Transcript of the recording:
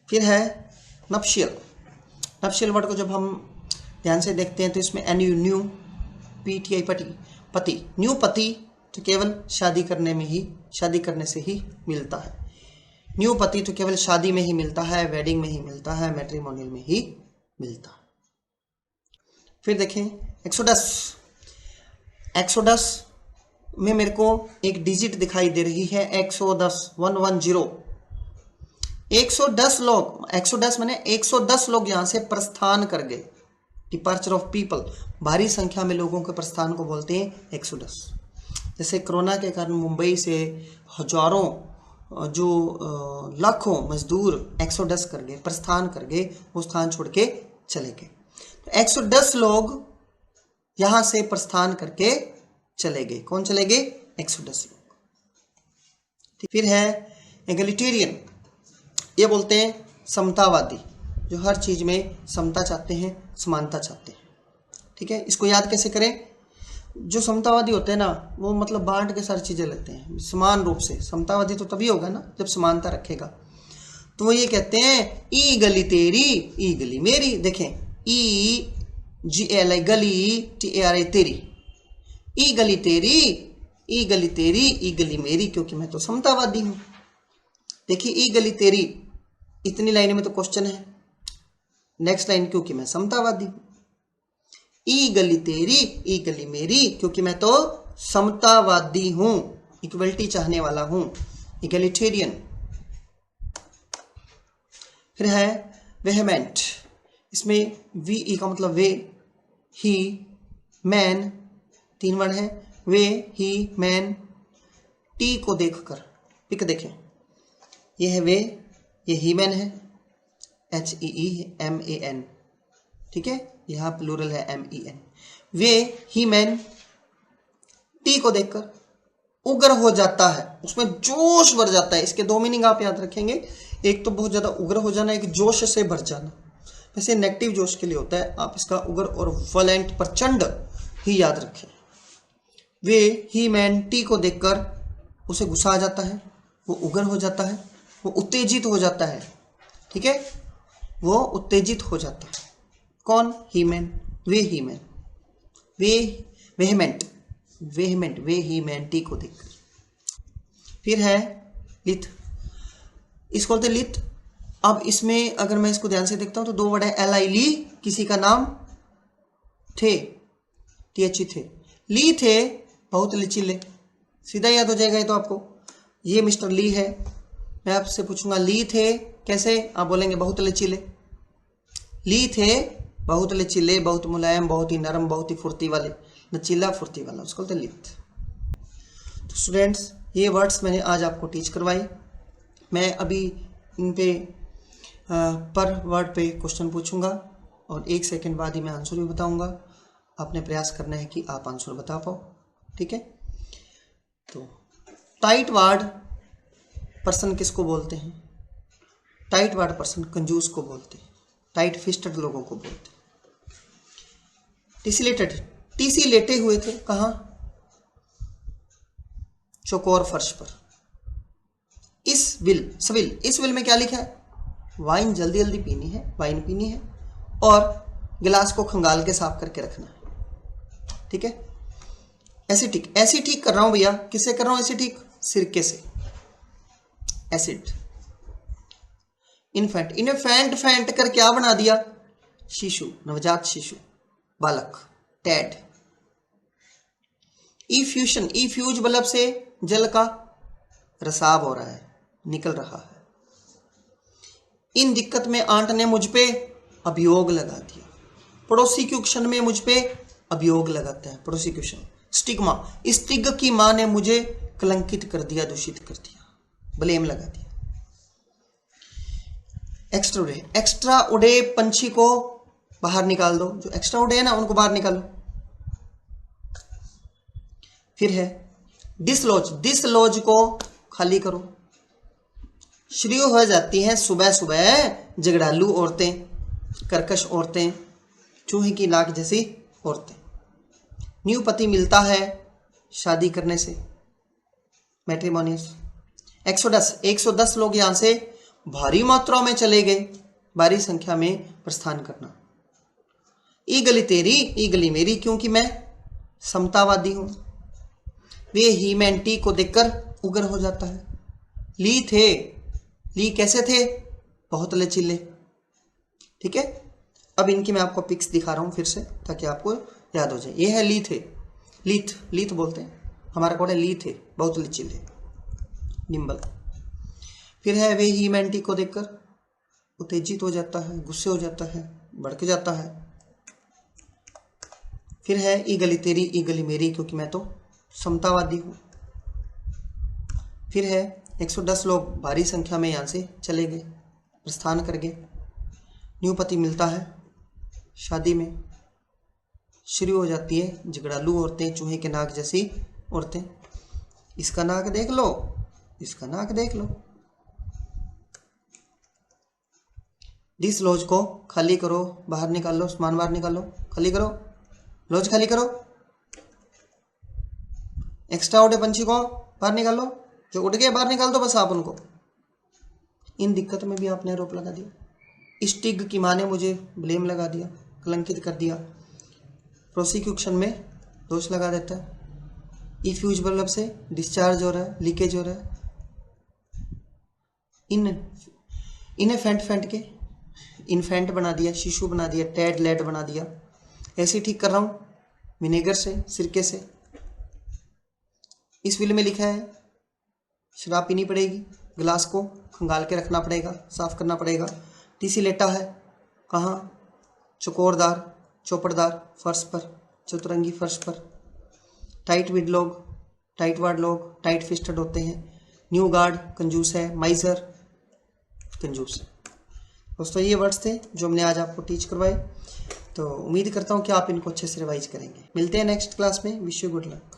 फिर है नप्शियल। नप्शियल वर्ड को जब हम ध्यान से देखते हैं तो इसमें न्यू PTI पति, न्यू पति तो केवल शादी करने से ही मिलता है। न्यू पति तो केवल शादी में ही मिलता है, वेडिंग में ही मिलता है, मैट्रिमोनियल में ही मिलता है। फिर देखें एक्सोडस में मेरे को एक डिजिट दिखाई दे रही है, 110 110 लोग, एक्सोडस माने 110 लोग यहाँ से प्रस्थान कर गए। डिपार्चर ऑफ पीपल, भारी संख्या में लोगों के प्रस्थान को बोलते हैं एक्सोडस। जैसे कोरोना के कारण मुंबई से हजारों जो लाखों मजदूर एक्सोडस कर गए, प्रस्थान कर गए, वो स्थान छोड़ के चले गए। तो 110 लोग यहां से प्रस्थान करके चले गए। कौन चले गए? एक्सोडस लोग। फिर है एगलिटेरियन, ये बोलते हैं समतावादी, जो हर चीज में समता चाहते हैं, समानता चाहते हैं। ठीक है, इसको याद कैसे करें? जो समतावादी होते हैं ना, वो मतलब बांट के सारी चीजें लेते हैं समान रूप से। समतावादी तो तभी होगा ना जब समानता रखेगा। तो वो ये कहते हैं ई गली तेरी, ई गली मेरी। देखें, EGLI गली, TARI तेरी, ई गली तेरी, ई गली तेरी, ई गली मेरी, क्योंकि मैं तो समतावादी हूं। देखिए, ई गली तेरी, इतनी लाइन में तो क्वेश्चन है। नेक्स्ट लाइन, क्योंकि मैं समतावादी हूं। ई गली तेरी, ई गली मेरी, क्योंकि मैं तो समतावादी हूं, इक्वलिटी चाहने वाला हूं, इगलिटेरियन। फिर है वेहेमेंट, इसमें VE का मतलब वे, ही, मैन, 3 वर्ड है। वे, ही, मैन। टी को देखकर, पिक देखें, ये है वे, ये ही मैन है, HEEMAN। ठीक है, यहां प्लूरल है MEN। वे, ही मैन, टी को देखकर उग्र हो जाता है, उसमें जोश भर जाता है। इसके 2 मीनिंग आप याद रखेंगे, एक तो बहुत ज्यादा उग्र हो जाना, एक जोश से भर जाना। वैसे नेगेटिव जोश के लिए होता है, आप इसका उग्र और वॉलेंट, प्रचंड ही याद रखें। वे, ही मैन, टी को देखकर उसे गुस्सा आ जाता है, वो उग्र हो जाता है, वो उत्तेजित हो जाता है। ठीक है, वो उत्तेजित हो जाता है। कौन? ही मैन, वे, ही मैन। वे, वेहेमेंट, वे, ही मैन, टी को देखकर। फिर है लिथ, इसको बोलते लिथ। अब इसमें अगर मैं इसको ध्यान से देखता हूं तो 2 वर्ड है, LI ली, किसी का नाम, थे, THE थे, ली थे, बहुत लचीले। सीधा याद हो जाएगा ये तो आपको। ये मिस्टर ली है, मैं आपसे पूछूंगा ली थे कैसे, आप बोलेंगे बहुत लचीले। ली थे बहुत लचीले, बहुत मुलायम, बहुत ही नरम, बहुत ही फुर्ती वाले, लचीला फुर्ती वाला, उसको बोलते लिथ। तो स्टूडेंट्स, ये वर्ड्स मैंने आज आपको टीच करवाई। मैं अभी इन पे पर वर्ड पे क्वेश्चन पूछूंगा और 1 सेकंड बाद ही मैं आंसर भी बताऊंगा। आपने प्रयास करना है कि आप आंसर बता पाओ। ठीक है, तो टाइट वार्ड पर्सन किसको बोलते हैं? टाइट वार्ड पर्सन कंजूस को बोलते हैं, टाइट फिस्टेड लोगों को बोलते हैं। टिसिलेटेड, टीसी लेटे हुए थे, कहां? चौकोर फर्श पर। इस विल में क्या लिखा है? वाइन जल्दी जल्दी पीनी है, वाइन पीनी है, और गिलास को खंगाल के साफ करके रखना है। ठीक है, ऐसी ठीक कर रहा हूं भैया। किससे कर रहा हूं ऐसी ठीक? सिरके से, एसिड। इन्फेंट, फैंट कर क्या बना दिया? शिशु, नवजात शिशु, बालक, टैड। इफ्यूशन, इफ्यूज बल्ब से जल का रसाव हो रहा है, निकल रहा है। इन दिक्कत में आंट ने मुझ पे अभियोग लगा दिया। पड़ोसी के क्षण में मुझ पे अभियोग लगाता है, पड़ोसी के क्षण। स्टिग्मा, स्टिग की मां ने मुझे कलंकित कर दिया, दूषित कर दिया, ब्लेम लगा दिया। एक्स्ट्रा उड़े पंछी को बाहर निकाल दो, जो एक्स्ट्रा उड़े है ना उनको बाहर निकालो। फिर है डिसलॉज को खाली करो। शुरू हो जाती हैं सुबह सुबह झगड़ालू औरतें, कर्कश औरतें, चूहे की नाक जैसी औरतें। न्यू पति मिलता है शादी करने से, मैट्रिमोनियस। एक्सोडस, 110 लोग यहां से भारी मात्रा में चले गए, भारी संख्या में प्रस्थान करना। ई गली तेरी, ई गली मेरी, क्योंकि मैं समतावादी हूं। वे ही मैन टी को देखकर उग्र हो जाता है। ली थे, ली कैसे थे? बहुत लचीले। ठीक है, अब इनकी मैं आपको पिक्स दिखा रहा हूं फिर से ताकि आपको याद हो जाए। ये है ली थे, लीथ, लीथ बोलते हैं, हमारा कोड है ली थे, बहुत लचीले, निम्बल। फिर है वे ही मैन टी को देखकर उत्तेजित हो जाता है, गुस्से हो जाता है, भड़क जाता है। फिर है ई गली तेरी, ई गली मेरी, क्योंकि मैं तो समतावादी हूं। फिर है 110 लोग भारी संख्या में यहां से चले गए, प्रस्थान कर गए। न्यू पति मिलता है शादी में, शुरू हो जाती है झगड़ालू औरतें, चूहे के नाक जैसी औरतें। इसका नाक देख लो, इसका नाक देख लो। दिस लॉज को खाली करो, बाहर निकालो, सामान बाहर निकालो, खाली करो, लॉज खाली करो। एक्स्ट्रा उड़े पंछी को बाहर निकालो, जो उड़ गए बाहर निकाल दो बस आप उनको। इन दिक्कत में भी आपने आरोप लगा दिया। स्टिग की माँ ने मुझे ब्लेम लगा दिया, कलंकित कर दिया। प्रोसिक्यूशन में दोष लगा देता है। ई फ्यूज बल्ब से डिस्चार्ज हो रहा है, लीकेज हो रहा है। इन्हें फेंट के इन्फेंट बना दिया, शिशु बना दिया, टैड लेड बना दिया। ऐसे ठीक कर रहा हूँ विनेगर से, सिरके से। इस विल में लिखा है शराब पीनी पड़ेगी, गिलास को खंगाल के रखना पड़ेगा, साफ करना पड़ेगा। टीसी लेटा है कहाँ? चौकोरदार, चौपड़दार फर्श पर, चतुरंगी फर्श पर। टाइट विड लोग, टाइट वार्ड लोग टाइट फिस्टेड होते हैं। न्यू गार्ड कंजूस है, माइजर कंजूस है। दोस्तों ये वर्ड्स थे जो हमने आज आपको टीच करवाए। तो उम्मीद करता हूँ कि आप इनको अच्छे से रिवाइज करेंगे। मिलते हैं नेक्स्ट क्लास में। Wish you good luck.